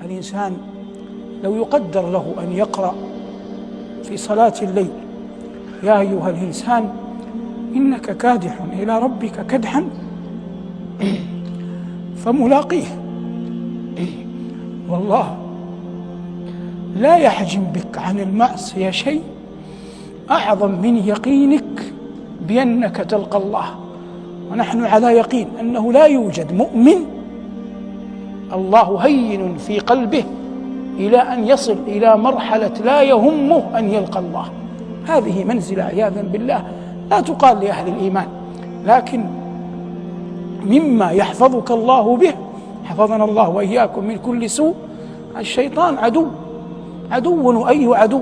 الإنسان لو يقدر له أن يقرأ في صلاة الليل: يا أيها الإنسان إنك كادح إلى ربك كدحا فملاقيه، والله لا يحجم بك عن المعصية شيء أعظم من يقينك بأنك تلقى الله. ونحن على يقين أنه لا يوجد مؤمن الله هين في قلبه إلى أن يصل إلى مرحلة لا يهمه أن يلقى الله. هذه منزلة عياذا بالله لا تقال لأهل الإيمان، لكن مما يحفظك الله به، حفظنا الله وإياكم من كل سوء، الشيطان عدو أي عدو،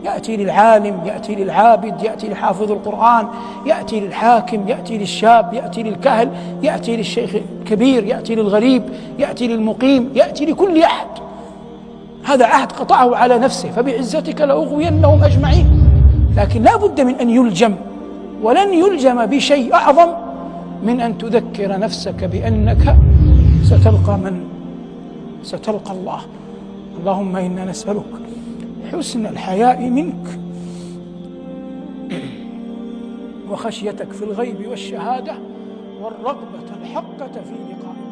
يأتي للعالم، يأتي للعابد، يأتي لحافظ القرآن، يأتي للحاكم، يأتي للشاب، يأتي للكهل، يأتي للشيخ الكبير، يأتي للغريب، يأتي للمقيم، يأتي لكل أحد. هذا عهد قطعه على نفسه: فبعزتك لأغوينهم أجمعين. لكن لا بد من أن يلجم، ولن يلجم بشيء أعظم من أن تذكر نفسك بأنك ستلقى الله. اللهم إنا نسألك حسن الحياء منك وخشيتك في الغيب والشهادة والرغبة الحقة في لقائك.